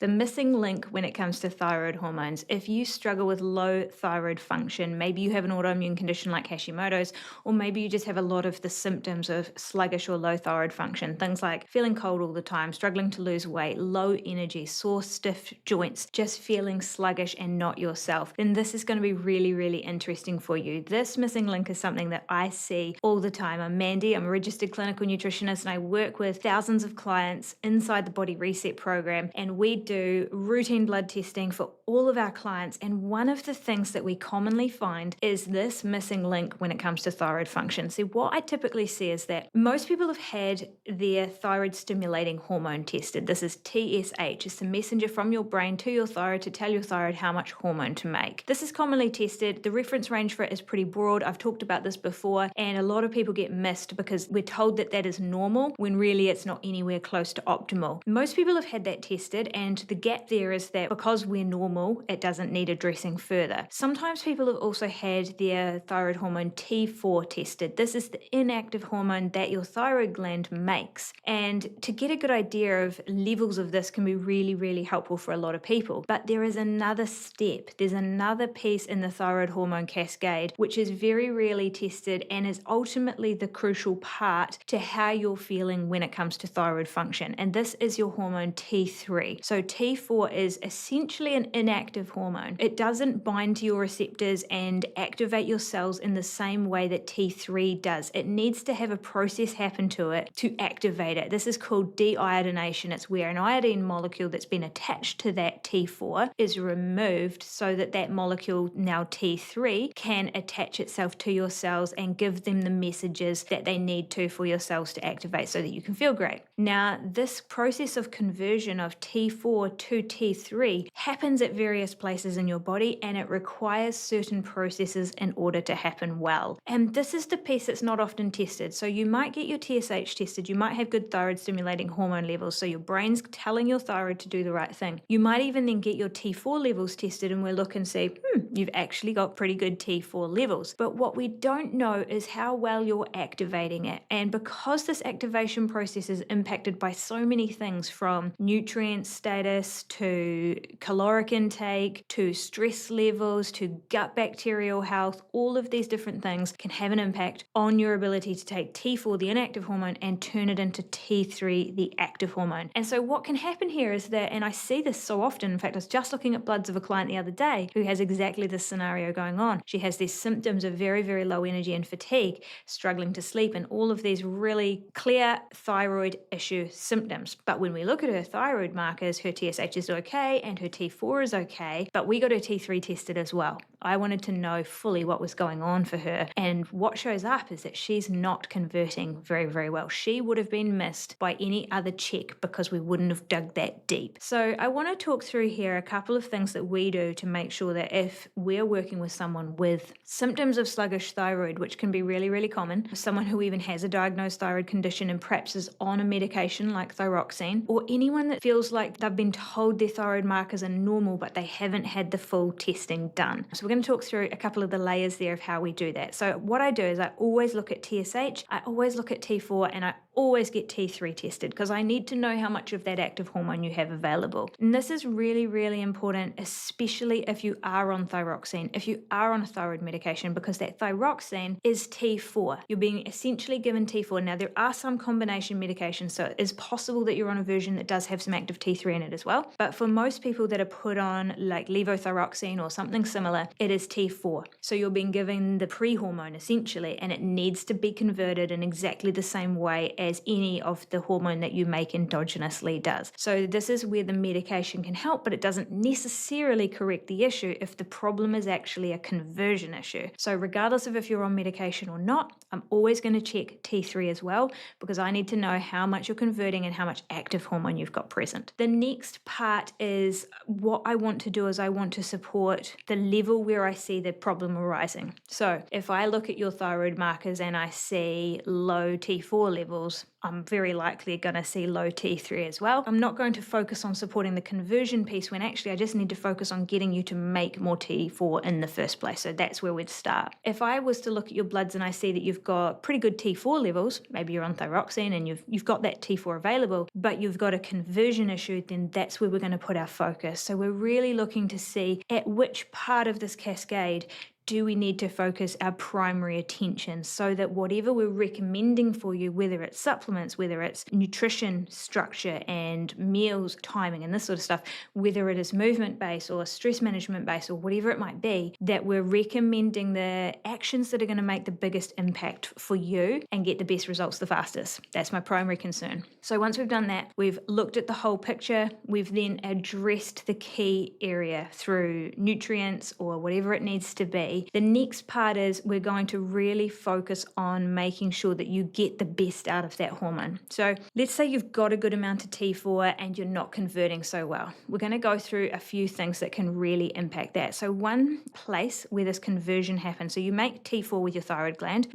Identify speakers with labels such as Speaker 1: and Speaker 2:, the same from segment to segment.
Speaker 1: The missing link when it comes to thyroid hormones, if you struggle with low thyroid function, maybe you have an autoimmune condition like Hashimoto's, or maybe you just have a lot of the symptoms of sluggish or low thyroid function, things like feeling cold all the time, struggling to lose weight, low energy, sore, stiff joints, just feeling sluggish and not yourself, then this is going to be really, really interesting for you. This missing link is something that I see all the time. I'm Mandy, I'm a registered clinical nutritionist, and I work with thousands of clients inside the Body Reset program, and we do routine blood testing for all of our clients. And one of the things that we commonly find is this missing link when it comes to thyroid function. So what I typically see is that most people have had their thyroid stimulating hormone tested. This is TSH. It's the messenger from your brain to your thyroid to tell your thyroid how much hormone to make. This is commonly tested. The reference range for it is pretty broad. I've talked about this before, and a lot of people get missed because we're told that that is normal when really it's not anywhere close to optimal. Most people have had that tested, and the gap there is that because we're normal, it doesn't need addressing further. Sometimes people have also had their thyroid hormone T4 tested. This is the inactive hormone that your thyroid gland makes. And to get a good idea of levels of this can be really, really helpful for a lot of people. But there is another step. There's another piece in the thyroid hormone cascade, which is very rarely tested and is ultimately the crucial part to how you're feeling when it comes to thyroid function. And this is your hormone T3. So T4 is essentially an inactive hormone. It doesn't bind to your receptors and activate your cells in the same way that T3 does. It needs to have a process happen to it to activate it. This is called deiodination. It's where an iodine molecule that's been attached to that T4 is removed so that that molecule, now T3, can attach itself to your cells and give them the messages that they need to for your cells to activate so that you can feel great. Now, this process of conversion of T4 to T3 happens at various places in your body, and it requires certain processes in order to happen well. And this is the piece that's not often tested. So you might get your TSH tested, you might have good thyroid stimulating hormone levels, so your brain's telling your thyroid to do the right thing. You might even then get your T4 levels tested, and we'll look and see, you've actually got pretty good T4 levels. But what we don't know is how well you're activating it. And because this activation process is impacted by so many things, from nutrient status to caloric intake to stress levels to gut bacterial health, all of these different things can have an impact on your ability to take T4, the inactive hormone, and turn it into T3, the active hormone. And so what can happen here is that, and I see this so often, in fact, I was just looking at bloods of a client the other day who has exactly this scenario going on. She has these symptoms of very, very low energy and fatigue, struggling to sleep, and all of these really clear thyroid issue symptoms. But when we look at her thyroid markers, her TSH is okay and her T4 is okay, but we got her T3 tested as well. I wanted to know fully what was going on for her, and what shows up is that she's not converting very, very well. She would have been missed by any other check because we wouldn't have dug that deep. So I want to talk through here a couple of things that we do to make sure that if we're working with someone with symptoms of sluggish thyroid, which can be really, really common, someone who even has a diagnosed thyroid condition and perhaps is on a medication like thyroxine, or anyone that feels like they've been told their thyroid markers are normal but they haven't had the full testing done. So we're going to talk through a couple of the layers there of how we do that. So what I do is I always look at TSH, I always look at T4, and I always get T3 tested because I need to know how much of that active hormone you have available. And this is really, really important, especially if you are on thyroxine, if you are on a thyroid medication, because that thyroxine is T4. You're being essentially given T4. Now, there are some combination medications, so it is possible that you're on a version that does have some active T3 in it as well. But for most people that are put on like levothyroxine or something similar, it is T4. So you're being given the pre-hormone essentially, and it needs to be converted in exactly the same way as any of the hormone that you make endogenously does. So this is where the medication can help, but it doesn't necessarily correct the issue if the problem is actually a conversion issue. So regardless of if you're on medication or not, I'm always going to check T3 as well, because I need to know how much you're converting and how much active hormone you've got present. The next part is what I want to do is I want to support the level where I see the problem arising. So if I look at your thyroid markers and I see low T4 levels, levels, I'm very likely going to see low T3 as well. I'm not going to focus on supporting the conversion piece when actually I just need to focus on getting you to make more T4 in the first place. So that's where we'd start. If I was to look at your bloods and I see that you've got pretty good T4 levels, maybe you're on thyroxine and you've got that T4 available, but you've got a conversion issue, then that's where we're going to put our focus. So we're really looking to see at which part of this cascade do we need to focus our primary attention so that whatever we're recommending for you, whether it's supplements, whether it's nutrition structure and meals timing and this sort of stuff, whether it is movement-based or stress management-based or whatever it might be, that we're recommending the actions that are going to make the biggest impact for you and get the best results the fastest. That's my primary concern. So once we've done that, we've looked at the whole picture, we've then addressed the key area through nutrients or whatever it needs to be. The next part is we're going to really focus on making sure that you get the best out of that hormone. So let's say you've got a good amount of T4 and you're not converting so well. We're going to go through a few things that can really impact that. So one place where this conversion happens, so you make T4 with your thyroid gland,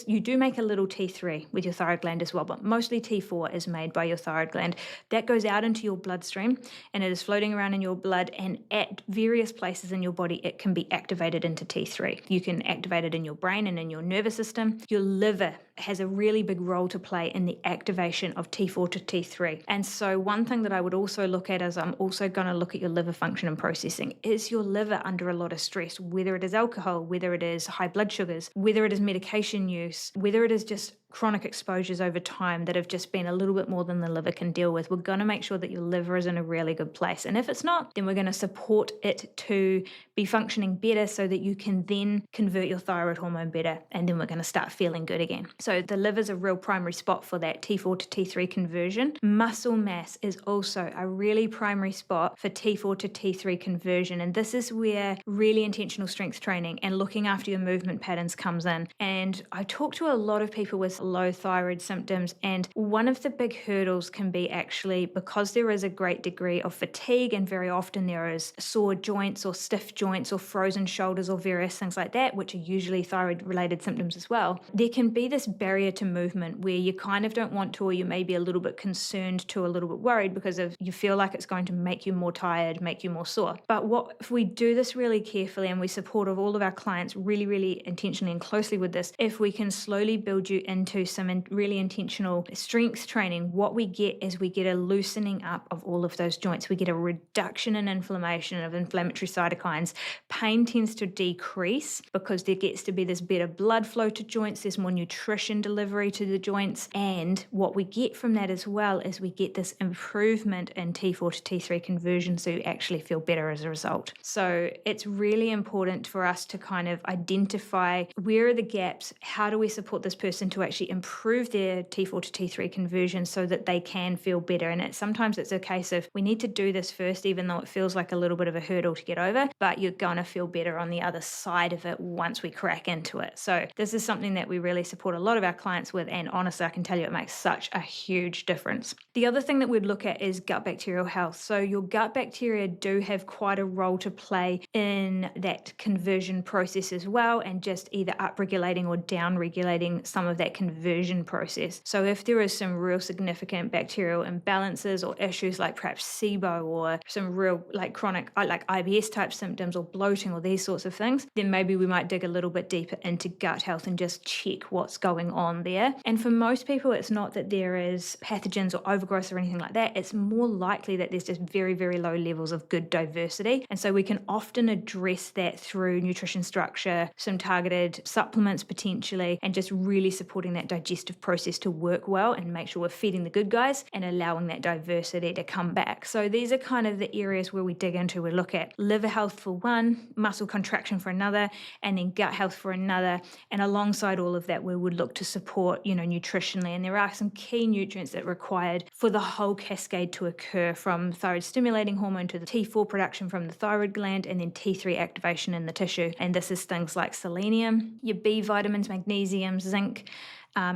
Speaker 1: you do make a little T3 with your thyroid gland as well, but mostly T4 is made by your thyroid gland. That goes out into your bloodstream and it is floating around in your blood, and at various places in your body it can be activated into T3. You can activate it in your brain and in your nervous system. Your liver has a really big role to play in the activation of T4 to T3. And so one thing that I would also look at is I'm also going to look at your liver function and processing. Is your liver under a lot of stress, whether it is alcohol, whether it is high blood sugars, whether it is medication use, whether it is just chronic exposures over time that have just been a little bit more than the liver can deal with? We're going to make sure that your liver is in a really good place. And if it's not, then we're going to support it to be functioning better so that you can then convert your thyroid hormone better. And then we're going to start feeling good again. So the liver's a real primary spot for that T4 to T3 conversion. Muscle mass is also a really primary spot for T4 to T3 conversion. And this is where really intentional strength training and looking after your movement patterns comes in. And I talk to a lot of people with low thyroid symptoms, and one of the big hurdles can be actually because there is a great degree of fatigue, and very often there is sore joints or stiff joints or frozen shoulders or various things like that, which are usually thyroid related symptoms as well. There can be this barrier to movement where you kind of don't want to, or you may be a little bit concerned to, a little bit worried because of you feel like it's going to make you more tired, make you more sore. But what if we do this really carefully and we support of all of our clients really, really intentionally and closely with this, if we can slowly build you into some really intentional strength training, what we get is we get a loosening up of all of those joints. We get a reduction in inflammation of inflammatory cytokines. Pain tends to decrease because there gets to be this better blood flow to joints. There's more nutrition delivery to the joints. And what we get from that as well is we get this improvement in T4 to T3 conversion, so you actually feel better as a result. So it's really important for us to kind of identify where are the gaps, how do we support this person to actually improve their T4 to T3 conversion so that they can feel better. And sometimes it's a case of we need to do this first, even though it feels like a little bit of a hurdle to get over, but you're going to feel better on the other side of it once we crack into it. So this is something that we really support a lot of our clients with, and honestly, I can tell you it makes such a huge difference. The other thing that we'd look at is gut bacterial health. So your gut bacteria do have quite a role to play in that conversion process as well, and just either upregulating or downregulating some of that conversion process. So if there is some real significant bacterial imbalances or issues like perhaps SIBO or some real like chronic like IBS type symptoms or bloating or these sorts of things, then maybe we might dig a little bit deeper into gut health and just check what's going on there. And for most people, it's not that there is pathogens or overgrowth or anything like that. It's more likely that there's just very, very low levels of good diversity. And so we can often address that through nutrition structure, some targeted supplements potentially, and just really supporting that digestive process to work well and make sure we're feeding the good guys and allowing that diversity to come back. So these are kind of the areas where we dig into. We look at liver health for one, muscle contraction for another, and then gut health for another. And alongside all of that, we would look to support, nutritionally. And there are some key nutrients that are required for the whole cascade to occur, from thyroid stimulating hormone to the T4 production from the thyroid gland, and then T3 activation in the tissue. And this is things like selenium, your B vitamins, magnesium, zinc,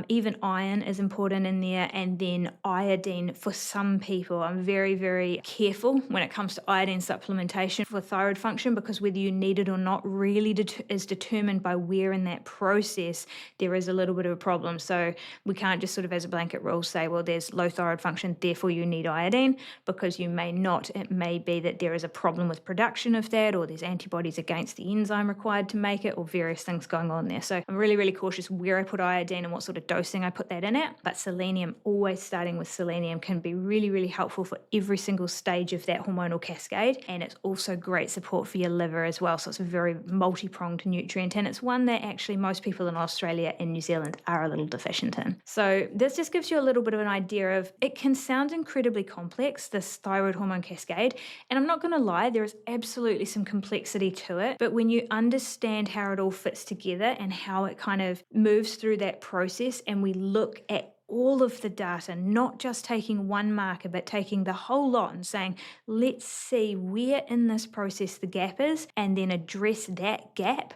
Speaker 1: Even iron is important in there, and then iodine for some people. I'm very, very careful when it comes to iodine supplementation for thyroid function, because whether you need it or not really is determined by where in that process there is a little bit of a problem. So we can't just sort of as a blanket rule say, well, there's low thyroid function, therefore you need iodine, because you may not. It may be that there is a problem with production of that, or there's antibodies against the enzyme required to make it, or various things going on there. So I'm really, really cautious where I put iodine and what sort of dosing I put that in at. But selenium, always starting with selenium, can be really, really helpful for every single stage of that hormonal cascade. And it's also great support for your liver as well. So it's a very multi-pronged nutrient, and it's one that actually most people in Australia and New Zealand are a little deficient in. So this just gives you a little bit of an idea of, it can sound incredibly complex, this thyroid hormone cascade. And I'm not going to lie, there is absolutely some complexity to it. But when you understand how it all fits together and how it kind of moves through that process, and we look at all of the data, not just taking one marker, but taking the whole lot and saying, let's see where in this process the gap is, and then address that gap,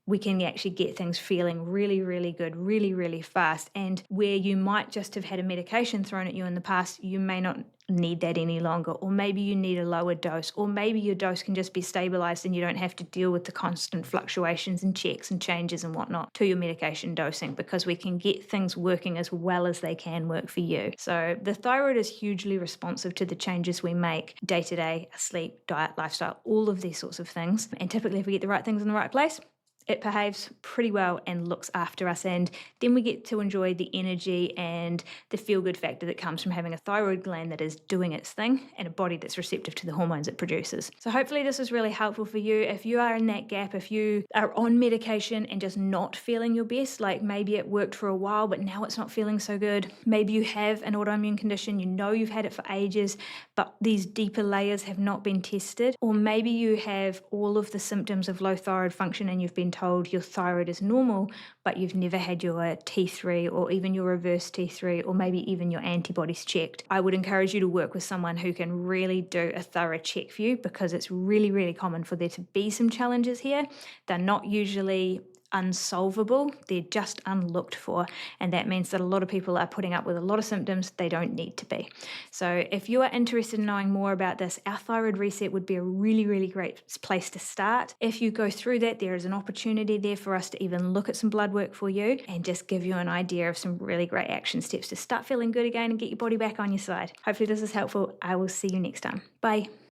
Speaker 1: we can actually get things feeling really, really good, really, really fast. And where you might just have had a medication thrown at you in the past, you may not need that any longer, or maybe you need a lower dose, or maybe your dose can just be stabilized and you don't have to deal with the constant fluctuations and checks and changes and whatnot to your medication dosing, because we can get things working as well as they can work for you. So the thyroid is hugely responsive to the changes we make day to day: sleep, diet, lifestyle, all of these sorts of things. And typically if we get the right things in the right place, it behaves pretty well and looks after us, and then we get to enjoy the energy and the feel-good factor that comes from having a thyroid gland that is doing its thing and a body that's receptive to the hormones it produces. So hopefully this is really helpful for you. If you are in that gap, if you are on medication and just not feeling your best, like maybe it worked for a while but now it's not feeling so good, maybe you have an autoimmune condition, you know you've had it for ages, but these deeper layers have not been tested, or maybe you have all of the symptoms of low thyroid function and you've been told your thyroid is normal, but you've never had your T3 or even your reverse T3 or maybe even your antibodies checked. I would encourage you to work with someone who can really do a thorough check for you, because it's really, really common for there to be some challenges here. They're not usually unsolvable, they're just unlooked for, and that means that a lot of people are putting up with a lot of symptoms they don't need to be. So if you are interested in knowing more about this, our thyroid reset would be a really, really great place to start. If you go through that, there is an opportunity there for us to even look at some blood work for you and just give you an idea of some really great action steps to start feeling good again and get your body back on your side. Hopefully this is helpful. I will see you next time. Bye.